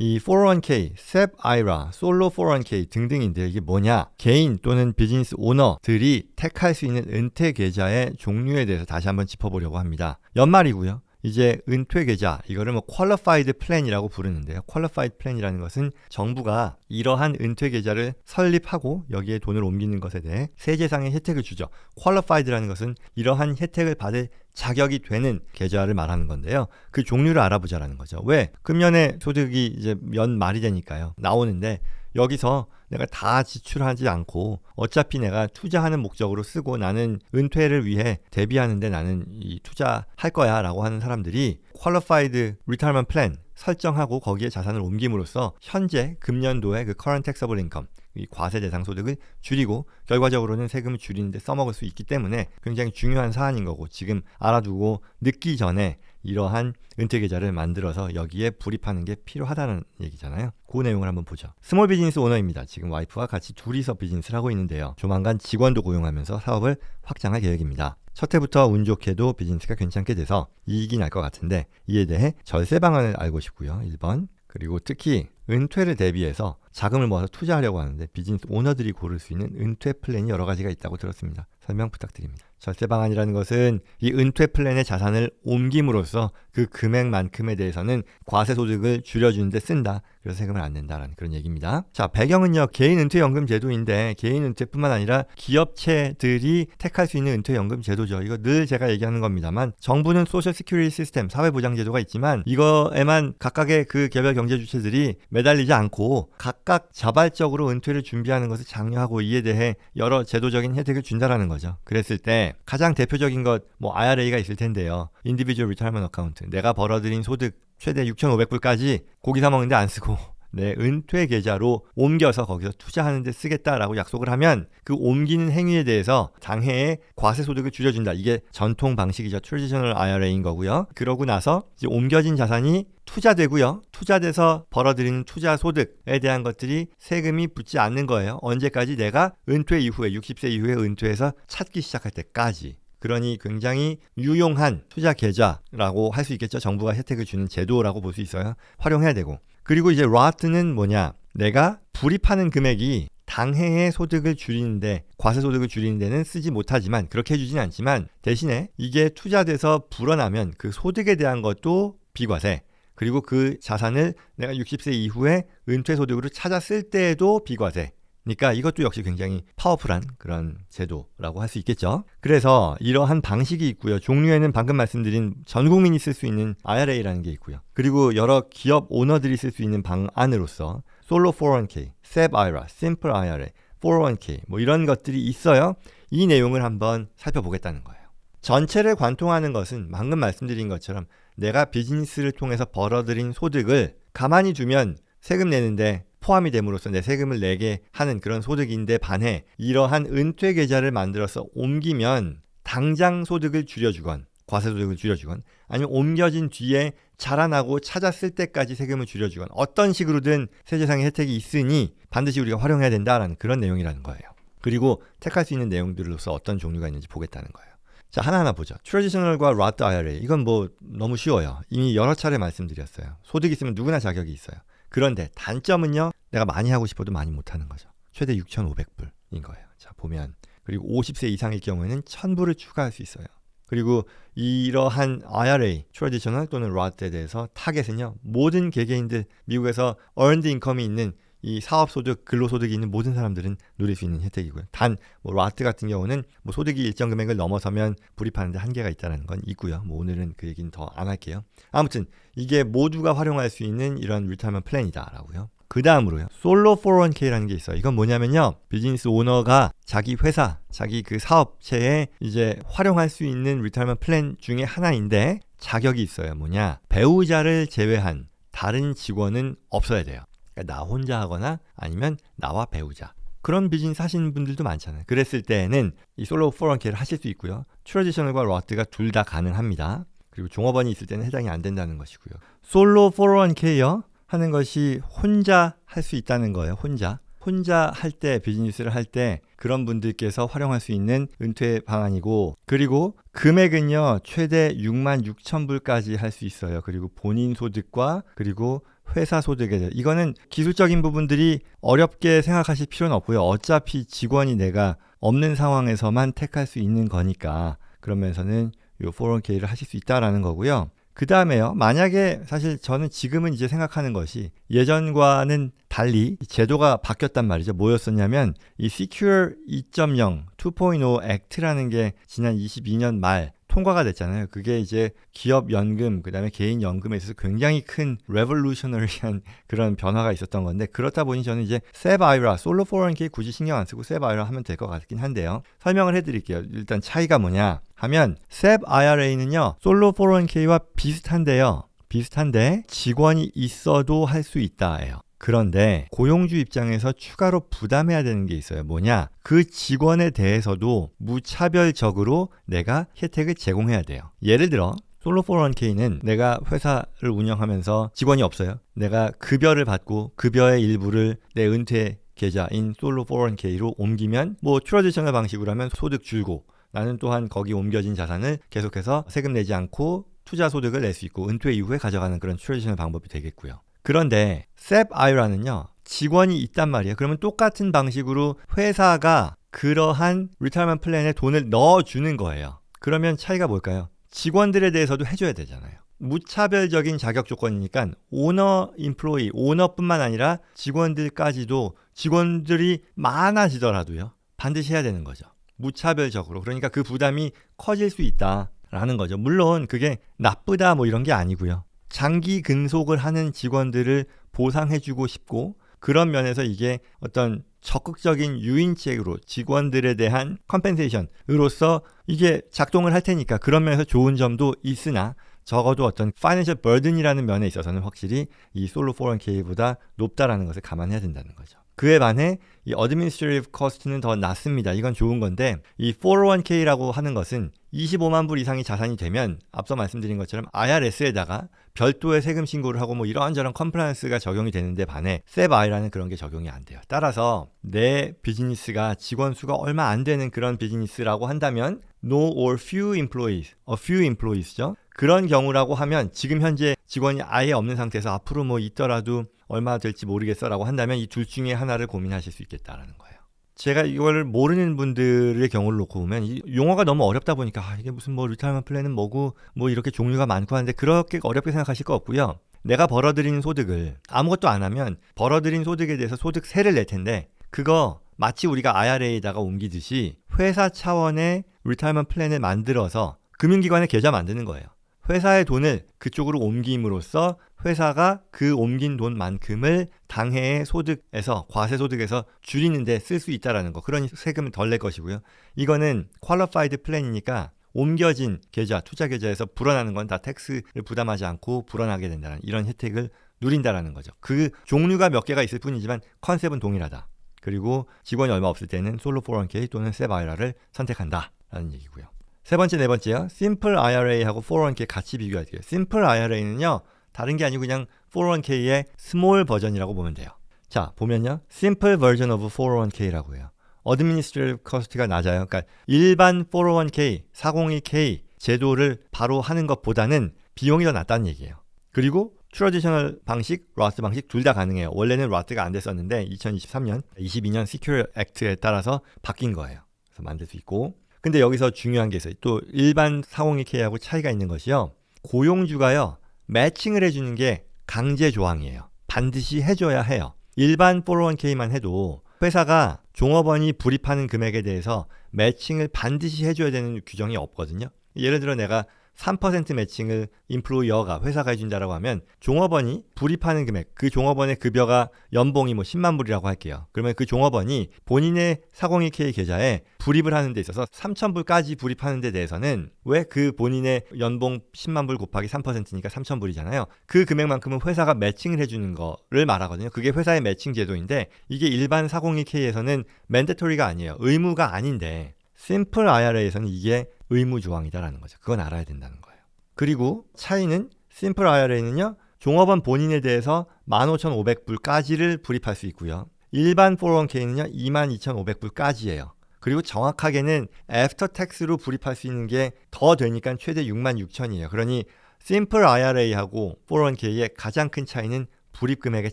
이 401k, SEP, IRA, 솔로 401k 등등인데 이게 뭐냐? 개인 또는 비즈니스 오너들이 택할 수 있는 은퇴 계좌의 종류에 대해서 다시 한번 짚어보려고 합니다. 연말이고요. 이제 은퇴 계좌, 이거를 뭐 퀄리파이드 플랜이라고 부르는데요. 퀄리파이드 플랜이라는 것은 정부가 이러한 은퇴 계좌를 설립하고 여기에 돈을 옮기는 것에 대해 세제상의 혜택을 주죠. 퀄리파이드라는 것은 이러한 혜택을 받을 자격이 되는 계좌를 말하는 건데요. 그 종류를 알아보자라는 거죠. 왜? 금년에 소득이 이제 연말이 되니까요. 나오는데 여기서 내가 다 지출하지 않고 어차피 내가 투자하는 목적으로 쓰고 나는 은퇴를 위해 대비하는데 나는 이 투자할 거야 라고 하는 사람들이 Qualified Retirement Plan 설정하고 거기에 자산을 옮김으로써 현재 금년도의 그 Current Taxable Income, 이 과세 대상 소득을 줄이고 결과적으로는 세금을 줄이는데 써먹을 수 있기 때문에 굉장히 중요한 사안인 거고, 지금 알아두고 늦기 전에 이러한 은퇴 계좌를 만들어서 여기에 불입하는 게 필요하다는 얘기잖아요. 그 내용을 한번 보죠. 스몰 비즈니스 오너입니다. 지금 와이프와 같이 둘이서 비즈니스를 하고 있는데요. 조만간 직원도 고용하면서 사업을 확장할 계획입니다. 첫 해부터 운 좋게도 비즈니스가 괜찮게 돼서 이익이 날 것 같은데 이에 대해 절세 방안을 알고 싶고요. 1번. 그리고 특히 은퇴를 대비해서 자금을 모아서 투자하려고 하는데 비즈니스 오너들이 고를 수 있는 은퇴 플랜이 여러 가지가 있다고 들었습니다. 설명 부탁드립니다. 절세 방안이라는 것은 이 은퇴 플랜의 자산을 옮김으로써 그 금액만큼에 대해서는 과세 소득을 줄여주는 데 쓴다. 그래서 세금을 안 낸다라는 그런 얘기입니다. 자, 배경은요. 개인 은퇴연금 제도인데 개인 은퇴뿐만 아니라 기업체들이 택할 수 있는 은퇴연금 제도죠. 이거 늘 제가 얘기하는 겁니다만 정부는 소셜 시큐리티 시스템, 사회보장 제도가 있지만 이거에만 각각의 그 개별 경제 주체들이 매달리지 않고 각각 자발적으로 은퇴를 준비하는 것을 장려하고 이에 대해 여러 제도적인 혜택을 준다라는 거죠. 그랬을 때 가장 대표적인 것 뭐 IRA가 있을 텐데요. Individual Retirement Account. 내가 벌어들인 소득 최대 6,500불까지 고기 사 먹는데 안 쓰고 내 은퇴 계좌로 옮겨서 거기서 투자하는 데 쓰겠다라고 약속을 하면 그 옮기는 행위에 대해서 당해의 과세 소득을 줄여준다. 이게 전통 방식이죠. 트래디셔널 IRA인 거고요. 그러고 나서 이제 옮겨진 자산이 투자되고요. 투자돼서 벌어들이는 투자 소득에 대한 것들이 세금이 붙지 않는 거예요. 언제까지? 내가 은퇴 이후에 60세 이후에 은퇴해서 찾기 시작할 때까지. 그러니 굉장히 유용한 투자 계좌라고 할 수 있겠죠. 정부가 혜택을 주는 제도라고 볼 수 있어요. 활용해야 되고. 그리고 이제 Roth는 뭐냐? 내가 불입하는 금액이 당해의 소득을 줄이는데, 과세 소득을 줄이는 데는 쓰지 못하지만, 그렇게 해주지는 않지만 대신에 이게 투자돼서 불어나면 그 소득에 대한 것도 비과세, 그리고 그 자산을 내가 60세 이후에 은퇴 소득으로 찾았을 때에도 비과세. 그러니까 이것도 역시 굉장히 파워풀한 그런 제도라고 할 수 있겠죠. 그래서 이러한 방식이 있고요. 종류에는 방금 말씀드린 전 국민이 쓸 수 있는 IRA라는 게 있고요. 그리고 여러 기업 오너들이 쓸 수 있는 방안으로서 솔로 401k, SEP IRA, Simple IRA, 401k 뭐 이런 것들이 있어요. 이 내용을 한번 살펴보겠다는 거예요. 전체를 관통하는 것은 방금 말씀드린 것처럼 내가 비즈니스를 통해서 벌어들인 소득을 가만히 두면 세금 내는데 포함이 됨으로써 내 세금을 내게 하는 그런 소득인데 반해 이러한 은퇴 계좌를 만들어서 옮기면 당장 소득을 줄여주건 과세 소득을 줄여주건 아니면 옮겨진 뒤에 자라나고 찾았을 때까지 세금을 줄여주건 어떤 식으로든 세제상의 혜택이 있으니 반드시 우리가 활용해야 된다라는 그런 내용이라는 거예요. 그리고 택할 수 있는 내용들로서 어떤 종류가 있는지 보겠다는 거예요. 자, 하나하나 보죠. 트래디셔널과 Roth IRA. 이건 뭐 너무 쉬워요. 이미 여러 차례 말씀드렸어요. 소득이 있으면 누구나 자격이 있어요. 그런데 단점은요. 내가 많이 하고 싶어도 많이 못하는 거죠. 최대 6,500불인 거예요. 자, 보면 그리고 50세 이상일 경우에는 1,000불을 추가할 수 있어요. 그리고 이러한 IRA, 트래디셔널 또는 Roth에 대해서 타겟은요. 모든 개개인들, 미국에서 earned income이 있는 이 사업소득, 근로소득이 있는 모든 사람들은 누릴 수 있는 혜택이고요. 단, 뭐 라트 같은 경우는 뭐 소득이 일정 금액을 넘어서면 불입하는데 한계가 있다는 건 있고요. 뭐 오늘은 그 얘기는 더 안 할게요. 아무튼 이게 모두가 활용할 수 있는 이런 리타이먼트 플랜이다라고요. 그 다음으로요. 솔로 401k라는 게 있어요. 이건 뭐냐면요. 비즈니스 오너가 자기 회사, 자기 그 사업체에 이제 활용할 수 있는 리타이먼트 플랜 중에 하나인데 자격이 있어요. 뭐냐? 배우자를 제외한 다른 직원은 없어야 돼요. 그러니까 나 혼자 하거나 아니면 나와 배우자. 그런 비즈니스 하시는 분들도 많잖아요. 그랬을 때는 이 솔로 401k를 하실 수 있고요. 트래디셔널과 로트가 둘 다 가능합니다. 그리고 종업원이 있을 때는 해당이 안 된다는 것이고요. 솔로 401k요 하는 것이 혼자 할 수 있다는 거예요. 혼자 할 때, 비즈니스를 할 때 그런 분들께서 활용할 수 있는 은퇴 방안이고, 그리고 금액은요 최대 66,000불까지 할 수 있어요. 그리고 본인 소득과 그리고 회사 소득에 대해서 이거는 기술적인 부분들이 어렵게 생각하실 필요는 없고요. 어차피 직원이 내가 없는 상황에서만 택할 수 있는 거니까 그러면서는 이 401k를 하실 수 있다라는 거고요. 그 다음에요. 만약에 사실 저는 지금은 이제 생각하는 것이 예전과는 달리 제도가 바뀌었단 말이죠. 뭐였었냐면 이 Secure 2.0, 2.0 Act라는 게 지난 22년 말 통과가 됐잖아요. 그게 이제 기업 연금, 그 다음에 개인 연금에 있어서 굉장히 큰 레볼루셔너리한 그런 변화가 있었던 건데 그렇다 보니 저는 이제 SEP IRA, 솔로 401k 굳이 신경 안 쓰고 SEP IRA 하면 될 것 같긴 한데요. 설명을 해드릴게요. 일단 차이가 뭐냐 하면 SEP IRA는요. 솔로 401k와 비슷한데요. 비슷한데 직원이 있어도 할 수 있다예요. 그런데 고용주 입장에서 추가로 부담해야 되는 게 있어요. 뭐냐? 그 직원에 대해서도 무차별적으로 내가 혜택을 제공해야 돼요. 예를 들어 솔로 401k는 내가 회사를 운영하면서 직원이 없어요. 내가 급여를 받고 급여의 일부를 내 은퇴 계좌인 솔로 401k로 옮기면 뭐 트래디셔널 방식으로 하면 소득 줄고 나는 또한 거기 옮겨진 자산을 계속해서 세금 내지 않고 투자 소득을 낼 수 있고 은퇴 이후에 가져가는 그런 트래디셔널 방법이 되겠고요. 그런데 SEP IRA는요. 직원이 있단 말이에요. 그러면 똑같은 방식으로 회사가 그러한 리타이먼트 플랜에 돈을 넣어주는 거예요. 그러면 차이가 뭘까요? 직원들에 대해서도 해줘야 되잖아요. 무차별적인 자격 조건이니까 오너, 인플로이, 오너뿐만 아니라 직원들까지도 직원들이 많아지더라도요. 반드시 해야 되는 거죠. 무차별적으로. 그러니까 그 부담이 커질 수 있다라는 거죠. 물론 그게 나쁘다 뭐 이런 게 아니고요. 장기 근속을 하는 직원들을 보상해주고 싶고 그런 면에서 이게 어떤 적극적인 유인책으로 직원들에 대한 컴펜세이션으로서 이게 작동을 할 테니까 그런 면에서 좋은 점도 있으나 적어도 어떤 파이낸셜 버든이라는 면에 있어서는 확실히 이 솔로 401k보다 높다라는 것을 감안해야 된다는 거죠. 그에 반해 이 administrative cost는 더 낮습니다. 이건 좋은 건데 이 401k라고 하는 것은 25만 불 이상이 자산이 되면 앞서 말씀드린 것처럼 IRS에다가 별도의 세금 신고를 하고 뭐 이런저런 컴플라이언스가 적용이 되는데 반해 SEP IRA는 그런 게 적용이 안 돼요. 따라서 내 비즈니스가 직원 수가 얼마 안 되는 그런 비즈니스라고 한다면 no or few employees, a few employees죠. 그런 경우라고 하면 지금 현재 직원이 아예 없는 상태에서 앞으로 뭐 있더라도 얼마 될지 모르겠어라고 한다면 이 둘 중에 하나를 고민하실 수 있겠다라는 거예요. 제가 이걸 모르는 분들의 경우를 놓고 보면 이 용어가 너무 어렵다 보니까 이게 무슨 뭐 리타이먼트 플랜은 뭐고 뭐 이렇게 종류가 많고 하는데 그렇게 어렵게 생각하실 거 없고요. 내가 벌어들인 소득을 아무것도 안 하면 벌어들인 소득에 대해서 소득세를 낼 텐데 그거 마치 우리가 IRA에다가 옮기듯이 회사 차원의 리타이먼트 플랜을 만들어서 금융기관에 계좌 만드는 거예요. 회사의 돈을 그쪽으로 옮김으로써 회사가 그 옮긴 돈만큼을 당해의 소득에서 과세소득에서 줄이는데 쓸 수 있다는 거. 그러니 세금을 덜 낼 것이고요. 이거는 퀄리파이드 플랜이니까 옮겨진 계좌, 투자 계좌에서 불어나는 건 다 텍스를 부담하지 않고 불어나게 된다는 이런 혜택을 누린다라는 거죠. 그 종류가 몇 개가 있을 뿐이지만 컨셉은 동일하다. 그리고 직원이 얼마 없을 때는 솔로 401k 또는 SEP IRA를 선택한다라는 얘기고요. 세 번째, 네 번째요. Simple IRA하고 401k 같이 비교할게요. Simple IRA는요. 다른 게 아니고 그냥 401k의 스몰 버전이라고 보면 돼요. 자, 보면요. Simple version of 401k라고 해요. Administrative cost가 낮아요. 그러니까 일반 401k, 401k 제도를 바로 하는 것보다는 비용이 더 낮다는 얘기예요. 그리고 트래디셔널 방식, 로스 방식 둘 다 가능해요. 원래는 로스가 안 됐었는데 2023년, 22년 Secure Act에 따라서 바뀐 거예요. 그래서 만들 수 있고 근데 여기서 중요한 게 있어요. 또 일반 401k하고 차이가 있는 것이요. 고용주가요. 매칭을 해주는 게 강제 조항이에요. 반드시 해줘야 해요. 일반 401k만 해도 회사가 종업원이 불입하는 금액에 대해서 매칭을 반드시 해줘야 되는 규정이 없거든요. 예를 들어 내가 3% 매칭을 인플로이어가 회사가 해준다라고 하면 종업원이 불입하는 금액, 그 종업원의 급여가 연봉이 뭐 10만 불이라고 할게요. 그러면 그 종업원이 본인의 401k 계좌에 불입을 하는 데 있어서 3,000불까지 불입하는 데 대해서는 왜 그 본인의 연봉 10만 불 곱하기 3%니까 3,000불이잖아요. 그 금액만큼은 회사가 매칭을 해주는 거를 말하거든요. 그게 회사의 매칭 제도인데 이게 일반 401k에서는 맨데토리가 아니에요. 의무가 아닌데 심플 IRA에서는 이게 의무 조항이다라는 거죠. 그건 알아야 된다는 거예요. 그리고 차이는 심플 IRA는요. 종업원 본인에 대해서 15,500불까지를 불입할 수 있고요. 일반 401k는요. 22,500불까지예요. 그리고 정확하게는 애프터 텍스로 불입할 수 있는 게 더 되니까 최대 66,000이에요. 그러니 심플 IRA하고 401k의 가장 큰 차이는 불입 금액의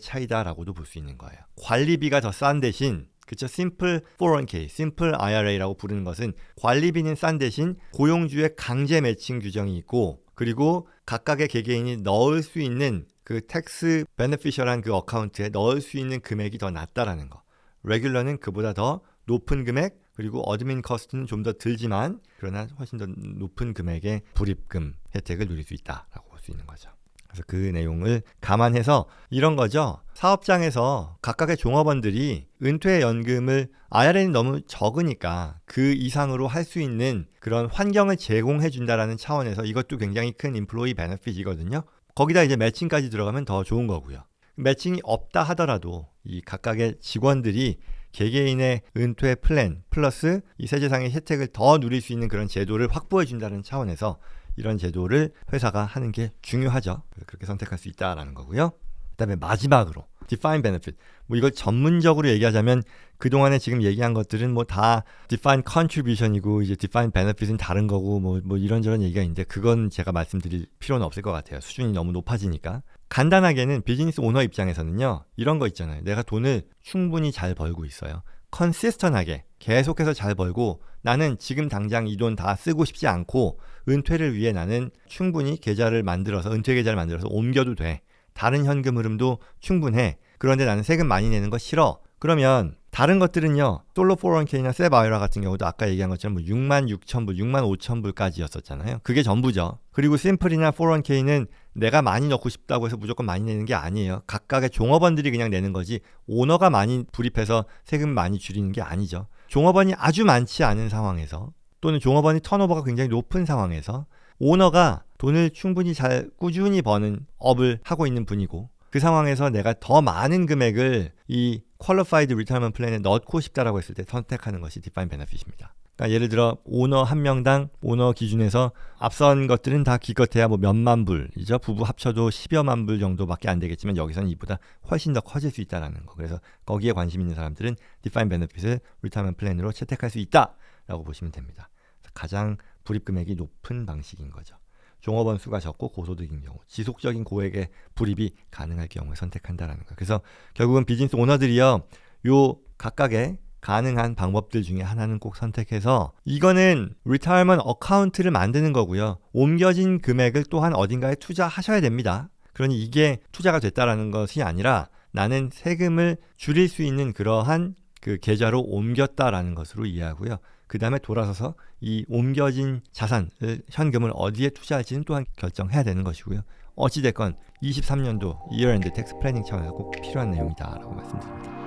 차이다라고도 볼 수 있는 거예요. 관리비가 더 싼 대신 그쵸? 심플 401k, 심플 IRA라고 부르는 것은 관리비는 싼 대신 고용주의 강제 매칭 규정이 있고 그리고 각각의 개개인이 넣을 수 있는 그 텍스 베네피셜한 그 어카운트에 넣을 수 있는 금액이 더 낮다라는 거. 레귤러는 그보다 더 높은 금액 그리고 어드민 커스트는 좀 더 들지만 그러나 훨씬 더 높은 금액의 불입금 혜택을 누릴 수 있다라고 볼 수 있는 거죠. 그래서 그 내용을 감안해서 이런 거죠. 사업장에서 각각의 종업원들이 은퇴연금을 IRA는 너무 적으니까 그 이상으로 할 수 있는 그런 환경을 제공해 준다라는 차원에서 이것도 굉장히 큰 인플로이 베네핏이거든요. 거기다 이제 매칭까지 들어가면 더 좋은 거고요. 매칭이 없다 하더라도 이 각각의 직원들이 개개인의 은퇴 플랜 플러스 이 세제상의 혜택을 더 누릴 수 있는 그런 제도를 확보해 준다는 차원에서 이런 제도를 회사가 하는 게 중요하죠. 그렇게 선택할 수 있다라는 거고요. 그다음에 마지막으로 Defined Benefit. 뭐 이걸 전문적으로 얘기하자면 그동안에 지금 얘기한 것들은 뭐 다 Defined Contribution이고 이제 Defined Benefit은 다른 거고 뭐 이런저런 얘기가 있는데 그건 제가 말씀드릴 필요는 없을 것 같아요. 수준이 너무 높아지니까. 간단하게는 비즈니스 오너 입장에서는요. 이런 거 있잖아요. 내가 돈을 충분히 잘 벌고 있어요. 컨시스턴하게 계속해서 잘 벌고 나는 지금 당장 이 돈 다 쓰고 싶지 않고 은퇴를 위해 나는 충분히 계좌를 만들어서 은퇴 계좌를 만들어서 옮겨도 돼. 다른 현금 흐름도 충분해. 그런데 나는 세금 많이 내는 거 싫어. 그러면 다른 것들은요. 솔로 401k나 셉 아이라 같은 경우도 아까 얘기한 것처럼 뭐 66,000불, 65,000불까지였었잖아요. 그게 전부죠. 그리고 심플이나 401k는 내가 많이 넣고 싶다고 해서 무조건 많이 내는 게 아니에요. 각각의 종업원들이 그냥 내는 거지 오너가 많이 불입해서 세금 많이 줄이는 게 아니죠. 종업원이 아주 많지 않은 상황에서 또는 종업원이 턴오버가 굉장히 높은 상황에서 오너가 돈을 충분히 잘 꾸준히 버는 업을 하고 있는 분이고 그 상황에서 내가 더 많은 금액을 이 Qualified Retirement Plan에 넣고 싶다라고 했을 때 선택하는 것이 Defined Benefit입니다. 그러니까 예를 들어 오너 한 명당 오너 기준에서 앞선 것들은 다 기껏해야 뭐 몇만 불이죠. 부부 합쳐도 10여만 불 정도밖에 안 되겠지만 여기서는 이보다 훨씬 더 커질 수 있다는 거. 그래서 거기에 관심 있는 사람들은 Defined Benefit을 Retirement Plan으로 채택할 수 있다라고 보시면 됩니다. 가장 불입 금액이 높은 방식인 거죠. 종업원 수가 적고 고소득인 경우, 지속적인 고액의 불입이 가능할 경우에 선택한다라는 거예요. 그래서 결국은 비즈니스 오너들이요, 요 각각의 가능한 방법들 중에 하나는 꼭 선택해서 이거는 리타이어먼트 어카운트를 만드는 거고요. 옮겨진 금액을 또한 어딘가에 투자하셔야 됩니다. 그러니 이게 투자가 됐다라는 것이 아니라 나는 세금을 줄일 수 있는 그러한 그 계좌로 옮겼다라는 것으로 이해하고요. 그 다음에 돌아서서 이 옮겨진 자산을 현금을 어디에 투자할지는 또한 결정해야 되는 것이고요. 어찌됐건 23년도 이어엔드 텍스 플래닝 차원에서 꼭 필요한 내용이다라고 말씀드립니다.